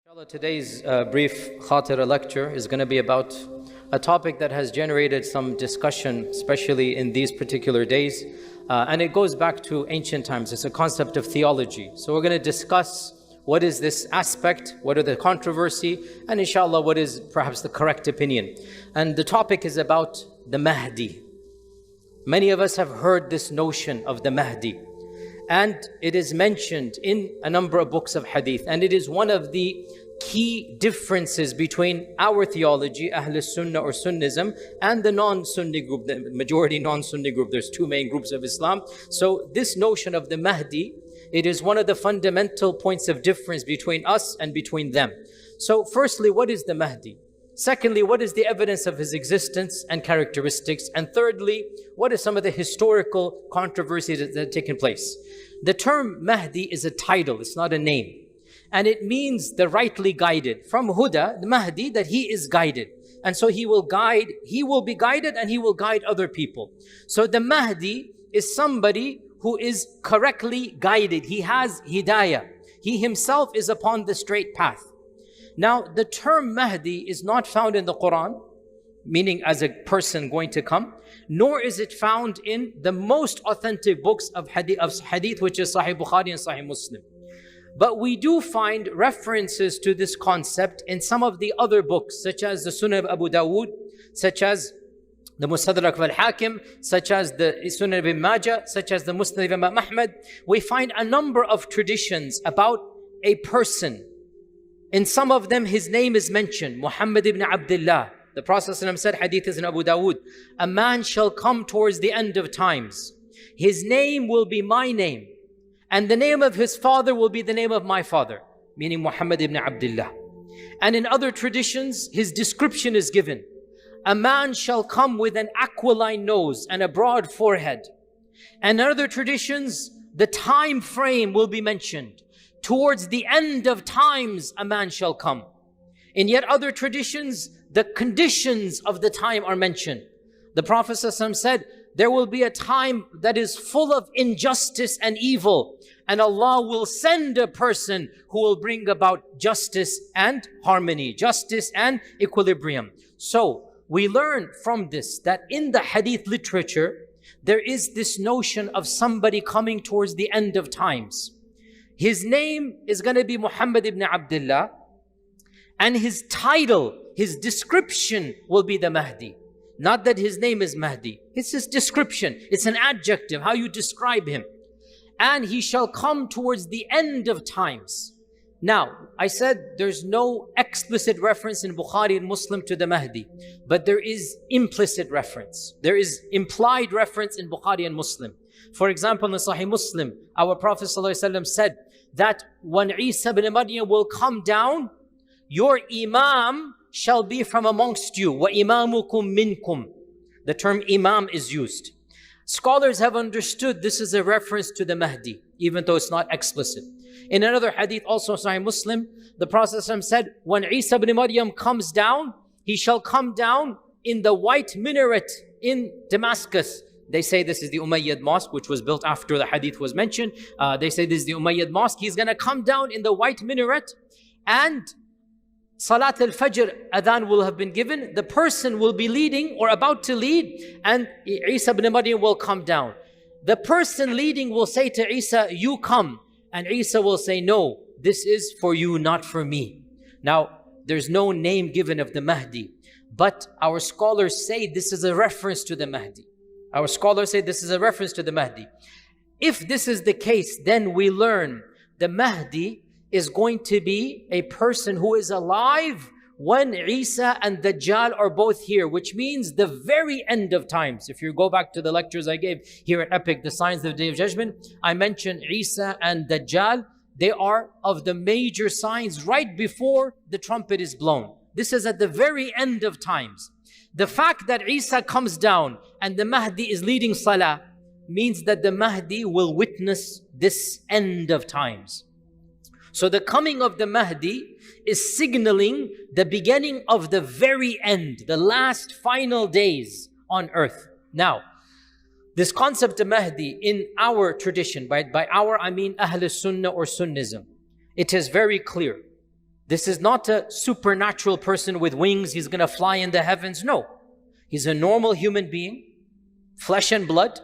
Inshallah, today's brief Khatira lecture is going to be about a topic that has generated some discussion, especially in these particular days. And it goes back to ancient times. It's a concept of theology. So we're going to discuss what is this aspect, what are the controversy, and inshallah what is perhaps the correct opinion. And the topic is about the Mahdi. Many of us have heard this notion of the Mahdi. And it is mentioned in a number of books of Hadith. And it is one of the key differences between our theology, Ahl Sunnah or Sunnism, and the non-Sunni group, the majority non-Sunni group. There's two main groups of Islam. So this notion of the Mahdi, it is one of the fundamental points of difference between us and between them. So firstly, what is the Mahdi? Secondly, what is the evidence of his existence and characteristics? And thirdly, what are some of the historical controversies that have taken place? The term Mahdi is a title, it's not a name. And it means the rightly guided. From Huda, the Mahdi, that he is guided. And so he will be guided and he will guide other people. So the Mahdi is somebody who is correctly guided. He has hidayah. He himself is upon the straight path. Now, the term Mahdi is not found in the Qur'an, meaning as a person going to come, nor is it found in the most authentic books of hadith, which is Sahih Bukhari and Sahih Muslim. But we do find references to this concept in some of the other books, such as the Sunan of Abu Dawood, such as the Mustadrak of al-Hakim, such as the Sunan of Ibn Majah, such as the Musnad of Imam Ahmad. We find a number of traditions about a person. In some of them, his name is mentioned, Muhammad ibn Abdullah. The Prophet ﷺ said, hadith is in Abu Dawood, a man shall come towards the end of times. His name will be my name, and the name of his father will be the name of my father, meaning Muhammad ibn Abdullah. And in other traditions, his description is given. A man shall come with an aquiline nose and a broad forehead. And in other traditions, the time frame will be mentioned. Towards the end of times, a man shall come. In yet other traditions, the conditions of the time are mentioned. The Prophet ﷺ said, there will be a time that is full of injustice and evil, and Allah will send a person who will bring about justice and harmony, justice and equilibrium. So we learn from this that in the hadith literature, there is this notion of somebody coming towards the end of times. His name is going to be Muhammad ibn Abdullah, and his title, his description will be the Mahdi. Not that his name is Mahdi. It's his description. It's an adjective, how you describe him. And he shall come towards the end of times. Now, I said there's no explicit reference in Bukhari and Muslim to the Mahdi, but there is implicit reference. There is implied reference in Bukhari and Muslim. For example, in Sahih Muslim, our Prophet ﷺ said that when Isa ibn Maryam will come down, your Imam shall be from amongst you. وَإِمَامُكُمْ مِنْكُمْ. The term Imam is used. Scholars have understood this is a reference to the Mahdi, even though it's not explicit. In another hadith, also Sahih Muslim, the Prophet ﷺ said, when Isa ibn Maryam comes down, he shall come down in the white minaret in Damascus. They say this is the Umayyad mosque, which was built after the hadith was mentioned. They say this is the Umayyad mosque. He's going to come down in the white minaret, and Salat al-Fajr adhan will have been given. The person will be leading or about to lead, and Isa ibn Maryam will come down. The person leading will say to Isa, you come. And Isa will say, no, this is for you, not for me. Now, there's no name given of the Mahdi, but our scholars say this is a reference to the Mahdi. Our scholars say this is a reference to the Mahdi. If this is the case, then we learn the Mahdi is going to be a person who is alive when Isa and Dajjal are both here, which means the very end of times. If you go back to the lectures I gave here at Epic, the Signs of the Day of Judgment, I mentioned Isa and Dajjal. They are of the major signs right before the trumpet is blown. This is at the very end of times. The fact that Isa comes down and the Mahdi is leading Salah means that the Mahdi will witness this end of times. So the coming of the Mahdi is signaling the beginning of the very end, the last final days on earth. Now, this concept of Mahdi in our tradition, by our I mean Ahl Sunnah or Sunnism, it is very clear This is not a supernatural person with wings, he's going to fly in the heavens. No. He's a normal human being, flesh and blood.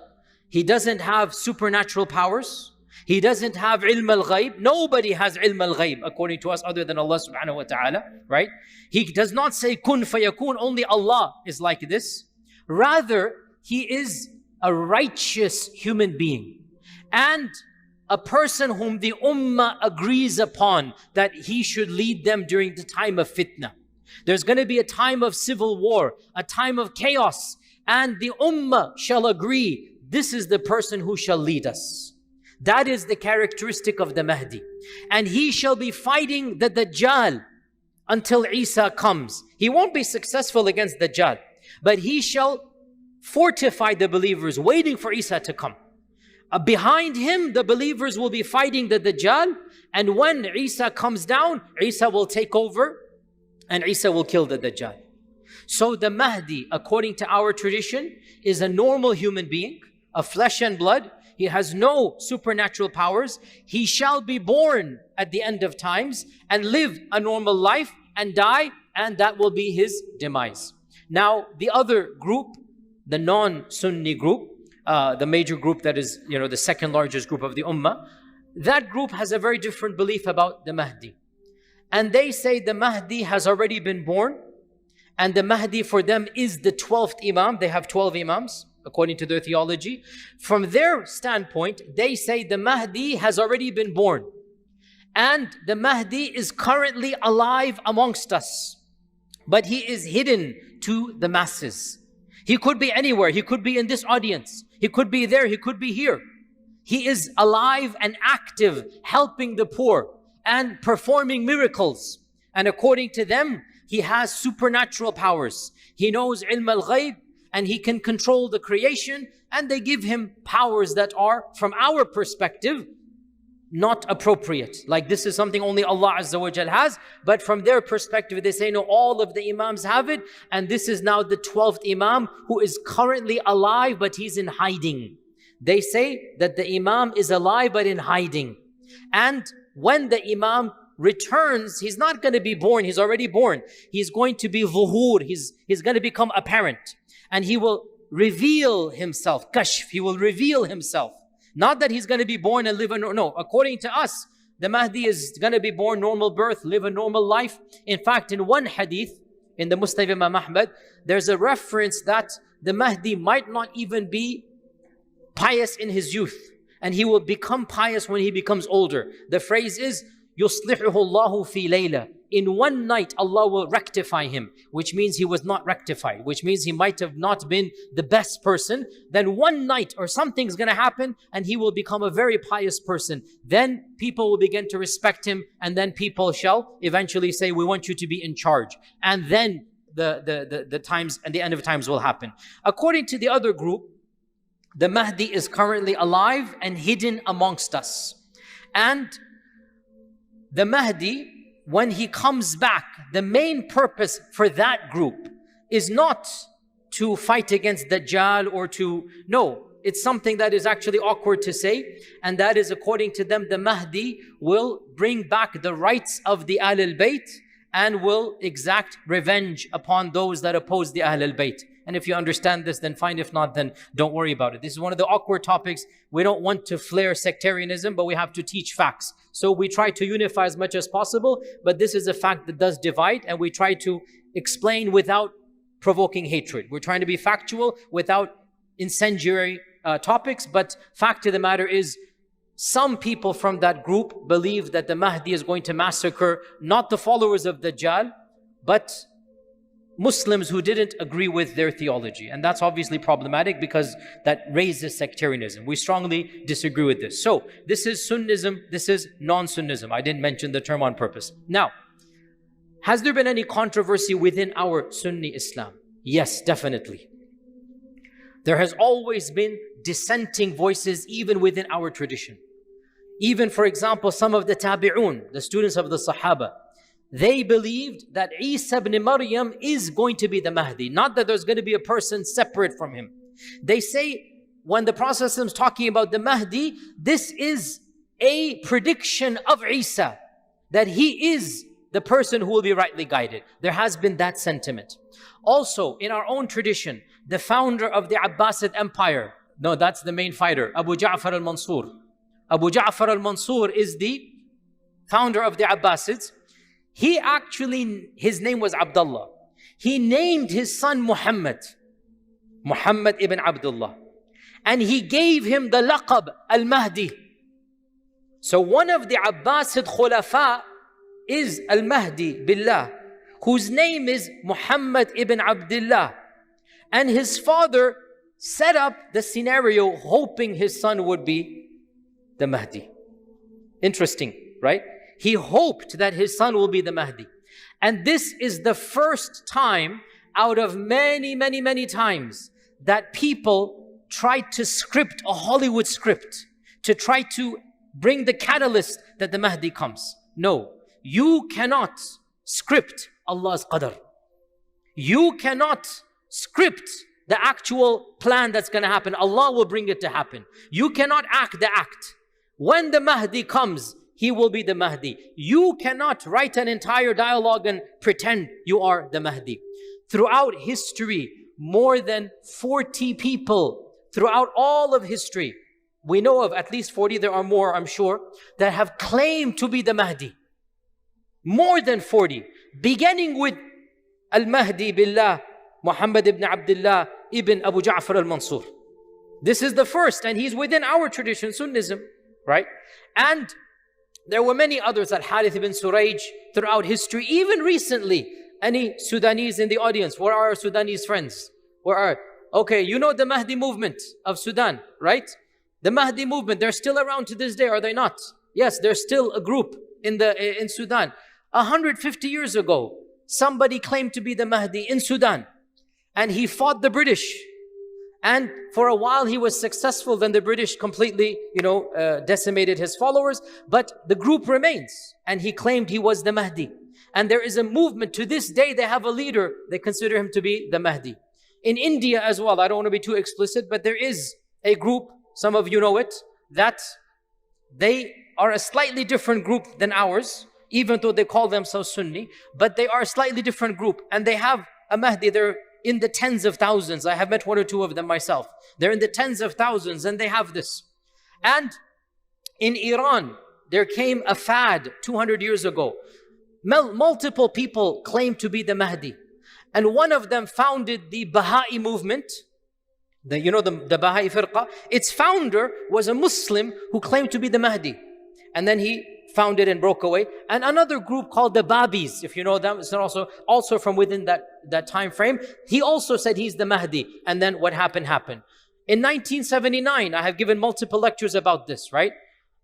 He doesn't have supernatural powers. He doesn't have ilm al-ghayb. Nobody has ilm al-ghayb according to us other than Allah subhanahu wa ta'ala, right? He does not say kun fayakun, only Allah is like this. Rather, he is a righteous human being and a person whom the ummah agrees upon that he should lead them during the time of fitna. There's going to be a time of civil war, a time of chaos, and the ummah shall agree, this is the person who shall lead us. That is the characteristic of the Mahdi. And he shall be fighting the Dajjal until Isa comes. He won't be successful against Dajjal, but he shall fortify the believers, waiting for Isa to come. Behind him, the believers will be fighting the Dajjal, and when Isa comes down, Isa will take over, and Isa will kill the Dajjal. So the Mahdi, according to our tradition, is a normal human being, of flesh and blood. He has no supernatural powers. He shall be born at the end of times and live a normal life and die, and that will be his demise. Now, the other group, the non-Sunni group, the major group that is, the second largest group of the Ummah, that group has a very different belief about the Mahdi. And they say the Mahdi has already been born, and the Mahdi for them is the 12th Imam. They have 12 Imams, according to their theology. From their standpoint, they say the Mahdi has already been born. And the Mahdi is currently alive amongst us. But he is hidden to the masses. He could be anywhere. He could be in this audience. He could be there. He could be here. He is alive and active, helping the poor and performing miracles. And according to them, he has supernatural powers. He knows ilm al-ghayb, and he can control the creation, and they give him powers that are, from our perspective, not appropriate. Like this is something only Allah Azza wa Jal has, but from their perspective, they say, no, all of the Imams have it, and this is now the 12th Imam who is currently alive, but he's in hiding. They say that the Imam is alive, but in hiding. And when the Imam returns, he's not going to be born, he's already born. He's going to be zuhur, he's going to become apparent. And he will reveal himself, kashf, he will reveal himself. Not that he's going to be born and live no, according to us, the Mahdi is going to be born normal birth, live a normal life. In fact, in one hadith, in the Musnad of Imam Ahmad, there's a reference that the Mahdi might not even be pious in his youth, and he will become pious when he becomes older. The phrase is, يُصْلِحُهُ اللَّهُ فِي لَيْلَةٍ. In one night, Allah will rectify him, which means he was not rectified, which means he might have not been the best person. Then one night or something's going to happen and he will become a very pious person. Then people will begin to respect him, and then people shall eventually say, we want you to be in charge. And then the times and the end of times will happen. According to the other group, the Mahdi is currently alive and hidden amongst us. And the Mahdi, when he comes back, the main purpose for that group is not to fight against Dajjal or no, it's something that is actually awkward to say, and that is, according to them, the Mahdi will bring back the rights of the Ahl al-Bayt and will exact revenge upon those that oppose the Ahl al-Bayt. And if you understand this, then fine. If not, then don't worry about it. This is one of the awkward topics. We don't want to flare sectarianism, but we have to teach facts. So we try to unify as much as possible, but this is a fact that does divide, and we try to explain without provoking hatred. We're trying to be factual without incendiary topics, but fact of the matter is, some people from that group believe that the Mahdi is going to massacre not the followers of Dajjal, but Muslims who didn't agree with their theology. And that's obviously problematic because that raises sectarianism. We strongly disagree with this. So this is Sunnism, this is non-Sunnism. I didn't mention the term on purpose. Now, has there been any controversy within our Sunni Islam? Yes, definitely. There has always been dissenting voices even within our tradition. Even, for example, some of the Tabi'un, the students of the Sahaba, they believed that Isa ibn Maryam is going to be the Mahdi, not that there's going to be a person separate from him. They say, when the Prophet is talking about the Mahdi, this is a prediction of Isa, that he is the person who will be rightly guided. There has been that sentiment. Also, in our own tradition, the founder of the Abbasid Empire, no, that's the main fighter, Abu Ja'far al-Mansur. Abu Ja'far al-Mansur is the founder of the Abbasids. He actually, his name was Abdullah. He named his son Muhammad ibn Abdullah. And he gave him the laqab al-Mahdi. So one of the Abbasid Khulafa is al-Mahdi billah, whose name is Muhammad ibn Abdullah. And his father set up the scenario hoping his son would be the Mahdi. Interesting, right? He hoped that his son will be the Mahdi. And this is the first time out of many, many, many times that people tried to script a Hollywood script to try to bring the catalyst that the Mahdi comes. No, you cannot script Allah's qadr. You cannot script the actual plan that's going to happen. Allah will bring it to happen. You cannot act the act. When the Mahdi comes, he will be the Mahdi. You cannot write an entire dialogue and pretend you are the Mahdi. Throughout history, more than 40 people, throughout all of history, we know of at least 40, there are more, I'm sure, that have claimed to be the Mahdi. More than 40. Beginning with Al-Mahdi Billah, Muhammad ibn Abdullah ibn Abu Ja'far al-Mansur. This is the first, and he's within our tradition, Sunnism, right? And there were many others, at Harith ibn Surayj, throughout history, even recently. Any Sudanese in the audience? Where are our Sudanese friends? Okay, you know the Mahdi movement of Sudan, right? The Mahdi movement, they're still around to this day, are they not? Yes, there's still a group in Sudan. 150 years ago, somebody claimed to be the Mahdi in Sudan, and he fought the British. And for a while he was successful, then the British completely, decimated his followers, but the group remains, and he claimed he was the Mahdi. And there is a movement, to this day they have a leader, they consider him to be the Mahdi. In India as well, I don't want to be too explicit, but there is a group, some of you know it, that they are a slightly different group than ours, even though they call themselves Sunni, but they are a slightly different group, and they have a Mahdi. They're in the tens of thousands. I have met one or two of them myself. They're in the tens of thousands, and they have this. And in Iran, there came a fad 200 years ago. Multiple people claimed to be the Mahdi. And one of them founded the Baha'i movement. The Baha'i firqa. Its founder was a Muslim who claimed to be the Mahdi. And then he founded and broke away. And another group called the Babis, if you know them, it's also from within that time frame. He also said he's the Mahdi. And then what happened. In 1979, I have given multiple lectures about this, right?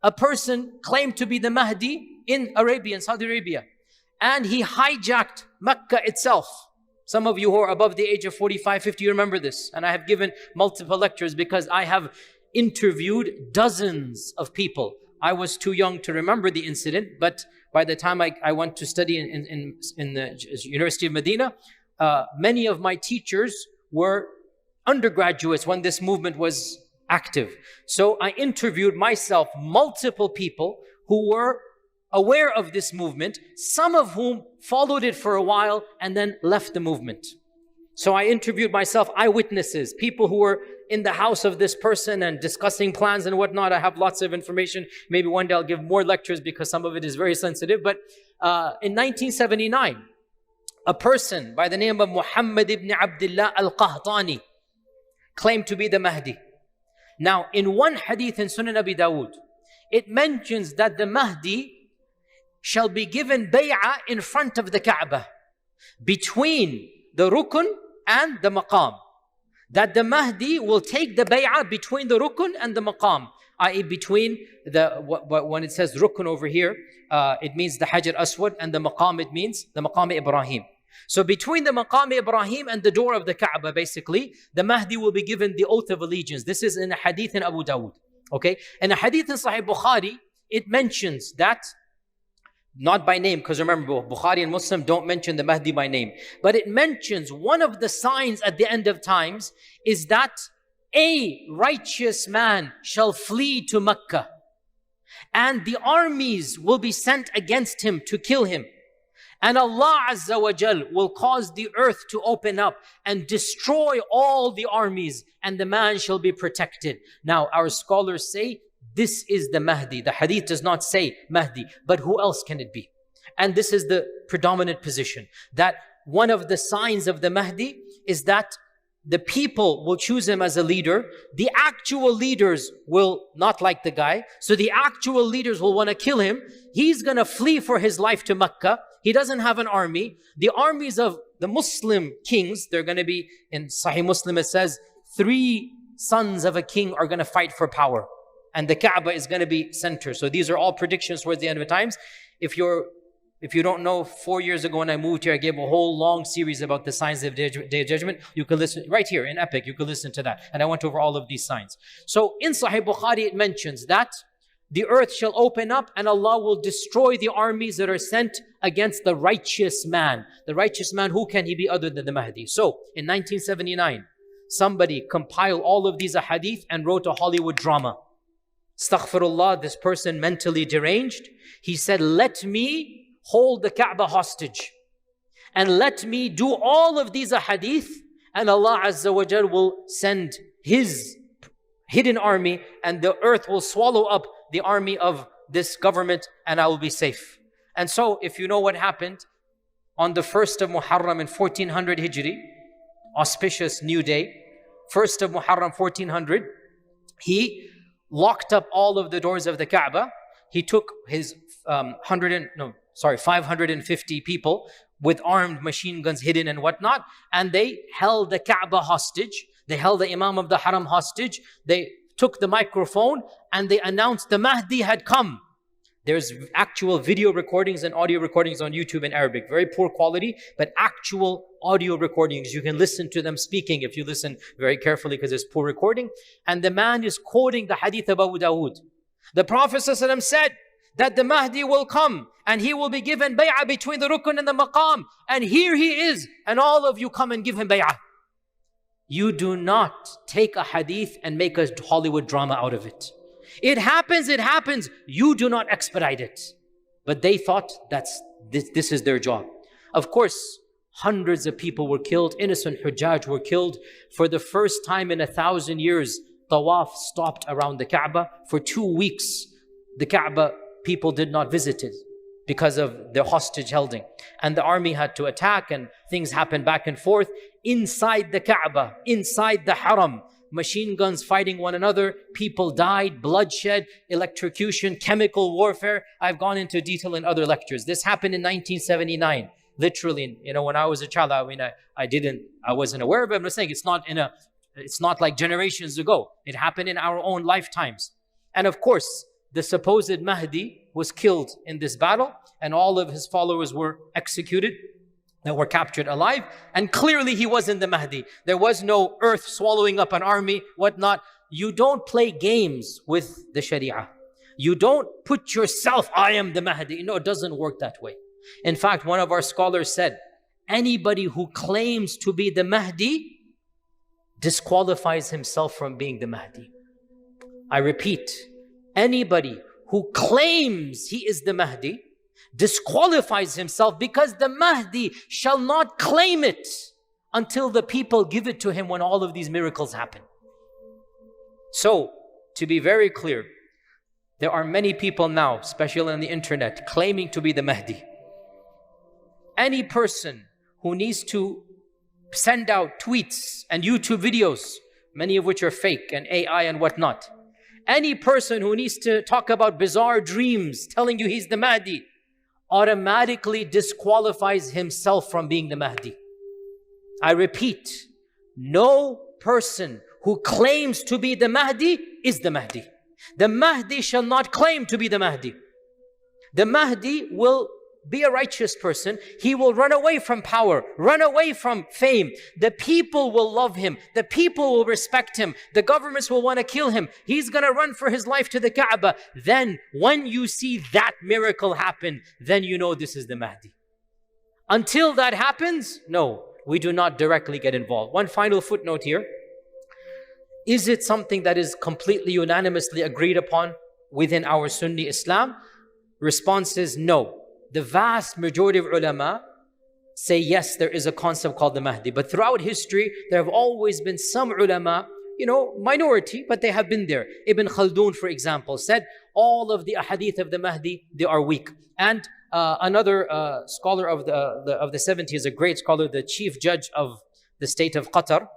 A person claimed to be the Mahdi in Saudi Arabia. And he hijacked Mecca itself. Some of you who are above the age of 45, 50, you remember this. And I have given multiple lectures because I have interviewed dozens of people. I was too young to remember the incident, but by the time I went to study in the University of Medina, many of my teachers were undergraduates when this movement was active. So I interviewed myself multiple people who were aware of this movement, some of whom followed it for a while and then left the movement. So I interviewed myself eyewitnesses, people who were in the house of this person and discussing plans and whatnot. I have lots of information. Maybe one day I'll give more lectures because some of it is very sensitive. But in 1979, a person by the name of Muhammad ibn Abdullah al-Qahtani claimed to be the Mahdi. Now, in one hadith in Sunan Abi Dawood, it mentions that the Mahdi shall be given bay'ah in front of the Kaaba, between the rukun and the maqam. That the Mahdi will take the bay'ah between the rukun and the maqam, i.e. between when it says rukun over here, it means the Hajar Aswad, and the maqam, it means the maqam Ibrahim. So between the maqam Ibrahim and the door of the Kaaba, basically, the Mahdi will be given the oath of allegiance. This is in a hadith in Abu Dawood. Okay? In a hadith in Sahih Bukhari, it mentions that, not by name, because remember, Bukhari and Muslim don't mention the Mahdi by name. But it mentions one of the signs at the end of times is that a righteous man shall flee to Mecca, and the armies will be sent against him to kill him. And Allah Azza wa Jal will cause the earth to open up and destroy all the armies, and the man shall be protected. Now, our scholars say this is the Mahdi. The hadith does not say Mahdi, but who else can it be? And this is the predominant position, that one of the signs of the Mahdi is that the people will choose him as a leader. The actual leaders will not like the guy. So the actual leaders will want to kill him. He's going to flee for his life to Mecca. He doesn't have an army. The armies of the Muslim kings, they're going to be, in Sahih Muslim it says, 3 sons of a king are going to fight for power. And the Kaaba is going to be center. So these are all predictions towards the end of the times. If you don't know, 4 years ago when I moved here, I gave a whole long series about the signs of the Day of Judgment. You can listen right here in Epic. You can listen to that. And I went over all of these signs. So in Sahih Bukhari, it mentions that the earth shall open up and Allah will destroy the armies that are sent against the righteous man. The righteous man, who can he be other than the Mahdi? So in 1979, somebody compiled all of these ahadith and wrote a Hollywood drama. Astaghfirullah, this person mentally deranged. He said, let me hold the Kaaba hostage and let me do all of these ahadith, and Allah Azza wa Jal will send His hidden army and the earth will swallow up the army of this government and I will be safe. And so if you know what happened on the 1st of Muharram in 1400 Hijri, auspicious new day, 1st of Muharram 1400, he locked up all of the doors of the Kaaba. He took his 550 people with armed machine guns hidden and whatnot, and they held the Kaaba hostage. They held the Imam of the Haram hostage. They took the microphone and they announced the Mahdi had come. There's actual video recordings and audio recordings on YouTube in Arabic. Very poor quality, but actual audio recordings. You can listen to them speaking if you listen very carefully, because it's poor recording. And the man is quoting the hadith of Abu Dawood. The Prophet ﷺ said that the Mahdi will come and he will be given bay'ah between the rukun and the maqam. And here he is, and all of you come and give him bay'ah. You do not take a hadith and make a Hollywood drama out of it. It happens, it happens. You do not expedite it. But they thought this is their job. Of course, hundreds of people were killed. Innocent Hujjaj were killed. For the first time in 1,000 years, Tawaf stopped around the Kaaba. For 2 weeks, the Kaaba people did not visit it because of the hostage holding. And the army had to attack and things happened back and forth. Inside the Kaaba, inside the Haram, machine guns fighting one another, people died, bloodshed, electrocution, chemical warfare. I've gone into detail in other lectures. This happened in 1979. Literally, when I was a child, I wasn't aware of it. I'm saying it's not like generations ago. It happened in our own lifetimes. And of course, the supposed Mahdi was killed in this battle, and all of his followers were executed, that were captured alive. And clearly he wasn't the Mahdi. There was no earth swallowing up an army, whatnot. You don't play games with the Sharia. You don't put yourself, I am the Mahdi. No, it doesn't work that way. In fact, one of our scholars said, anybody who claims to be the Mahdi disqualifies himself from being the Mahdi. I repeat, anybody who claims he is the Mahdi disqualifies himself, because the Mahdi shall not claim it until the people give it to him when all of these miracles happen. So, to be very clear, there are many people now, especially on the internet, claiming to be the Mahdi. Any person who needs to send out tweets and YouTube videos, many of which are fake and AI and whatnot, any person who needs to talk about bizarre dreams telling you he's the Mahdi, automatically disqualifies himself from being the Mahdi. I repeat, no person who claims to be the Mahdi is the Mahdi. The Mahdi shall not claim to be the Mahdi. The Mahdi will be a righteous person. He will run away from power, run away from fame. The people will love him. The people will respect him. The governments will want to kill him. He's going to run for his life to the Kaaba. Then when you see that miracle happen, then you know this is the Mahdi. Until that happens, no, we do not directly get involved. One final footnote here. Is it something that is completely unanimously agreed upon within our Sunni Islam? Response is no. the vast majority of ulama say yes, there is a concept called the Mahdi. But throughout history, there have always been some ulama, minority, but they have been there. Ibn Khaldun, for example, said all of the ahadith of the Mahdi, they are weak. And another scholar of the 70s, a great scholar, the chief judge of the state of Qatar,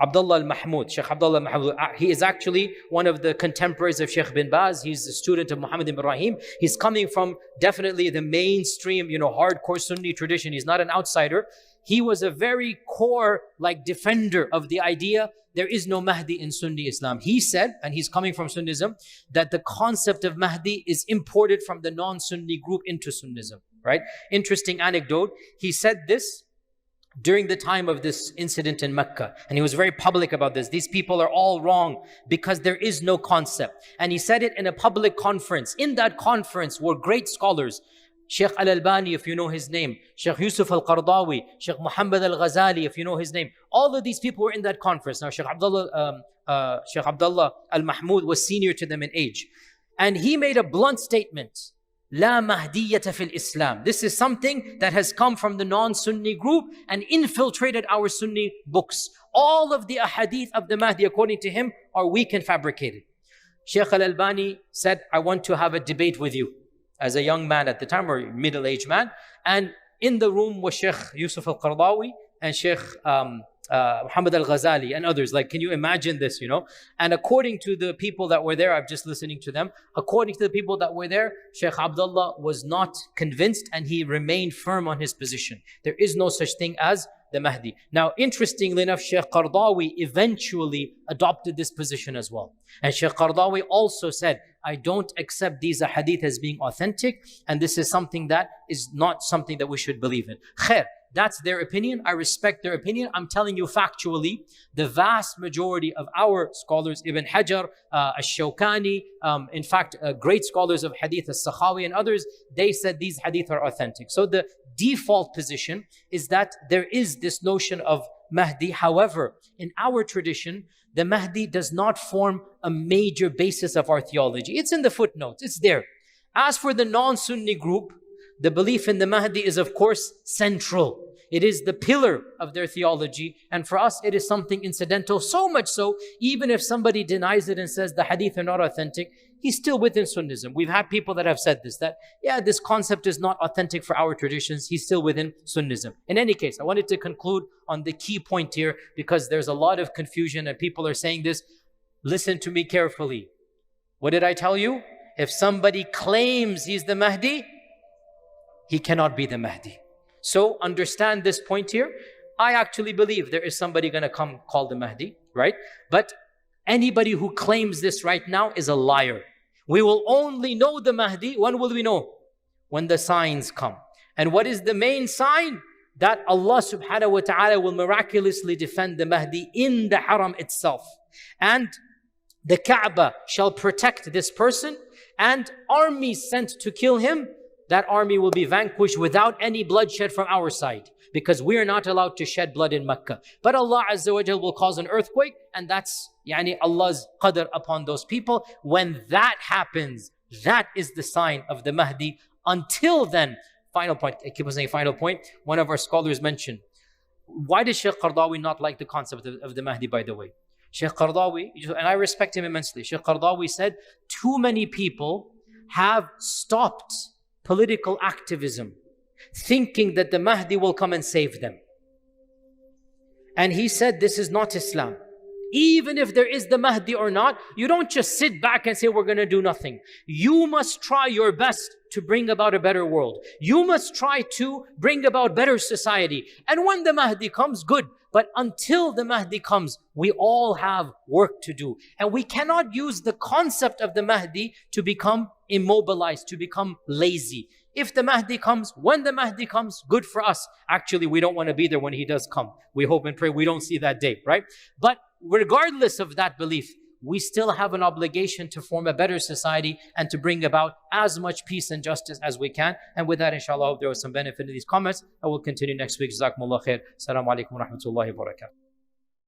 Abdullah al-Mahmoud, Sheikh Abdullah al-Mahmoud, he is actually one of the contemporaries of Sheikh bin Baz. He's a student of Muhammad ibn Ibrahim. He's coming from definitely the mainstream, hardcore Sunni tradition. He's not an outsider. He was a very core, defender of the idea there is no Mahdi in Sunni Islam. He said, and he's coming from Sunnism, that the concept of Mahdi is imported from the non-Sunni group into Sunnism, right? Interesting anecdote. He said this during the time of this incident in Mecca, and he was very public about this. These people are all wrong because there is no concept. And he said it in a public conference. In that conference were great scholars. Sheikh Al-Albani, if you know his name, Sheikh Yusuf Al-Qardawi, Sheikh Muhammad Al-Ghazali, if you know his name. All of these people were in that conference. Now, Sheikh Abdullah Al-Mahmoud was senior to them in age. And he made a blunt statement. La Mahdiyyata fil Islam. This is something that has come from the non-Sunni group and infiltrated our Sunni books. All of the ahadith of the Mahdi, according to him, are weak and fabricated. Sheikh Al-Albani said, I want to have a debate with you. As a young man at the time, or middle-aged man. And in the room was Sheikh Yusuf Al-Qardawi and Sheikh Muhammad Al-Ghazali and others. Can you imagine this, And according to the people that were there, I'm just listening to them. According to the people that were there, Sheikh Abdullah was not convinced and he remained firm on his position. There is no such thing as the Mahdi. Now, interestingly enough, Sheikh Qardawi eventually adopted this position as well. And Sheikh Qardawi also said, I don't accept these hadith as being authentic, and this is something that is not something that we should believe in. Khair, that's their opinion. I respect their opinion. I'm telling you factually, the vast majority of our scholars, Ibn Hajar, Ash-Shawkani, in fact, great scholars of hadith, As-Sakhawi and others, they said these hadith are authentic. So the default position is that there is this notion of Mahdi. However, in our tradition, the Mahdi does not form a major basis of our theology. It's in the footnotes, it's there. As for the non-Sunni group, the belief in the Mahdi is of course central. It is the pillar of their theology, and for us it is something incidental, so much so, even if somebody denies it and says the hadith are not authentic, he's still within Sunnism. We've had people that have said this, that this concept is not authentic for our traditions, he's still within Sunnism. In any case, I wanted to conclude on the key point here, because there's a lot of confusion and people are saying this. Listen to me carefully. What did I tell you? If somebody claims he's the Mahdi, he cannot be the Mahdi. So understand this point here. I actually believe there is somebody going to come called the Mahdi, right? But anybody who claims this right now is a liar. We will only know the Mahdi. When will we know? When the signs come. And what is the main sign? That Allah subhanahu wa ta'ala will miraculously defend the Mahdi in the haram itself. And the Kaaba shall protect this person, and armies sent to kill him, that army will be vanquished without any bloodshed from our side, because we are not allowed to shed blood in Mecca. But Allah Azza wa Jal will cause an earthquake, and that's Allah's qadr upon those people. When that happens, that is the sign of the Mahdi. Until then, final point, I keep on saying final point, one of our scholars mentioned, why did Sheikh Qardawi not like the concept of the Mahdi, by the way? Sheikh Qardawi, and I respect him immensely, Sheikh Qardawi said, too many people have stopped political activism, thinking that the Mahdi will come and save them. And he said, this is not Islam. Even if there is the Mahdi or not, you don't just sit back and say, we're going to do nothing. You must try your best to bring about a better world. You must try to bring about better society. And when the Mahdi comes, good. But until the Mahdi comes, we all have work to do. And we cannot use the concept of the Mahdi to become immobilized, to become lazy. If the Mahdi comes, when the Mahdi comes, good for us. Actually, we don't want to be there when he does come. We hope and pray we don't see that day, right? But regardless of that belief, we still have an obligation to form a better society and to bring about as much peace and justice as we can. And with that, inshallah, I hope there was some benefit in these comments. I will continue next week. Jazakumullah khair. Assalamu alaikum wa rahmatullahi wa barakatuh.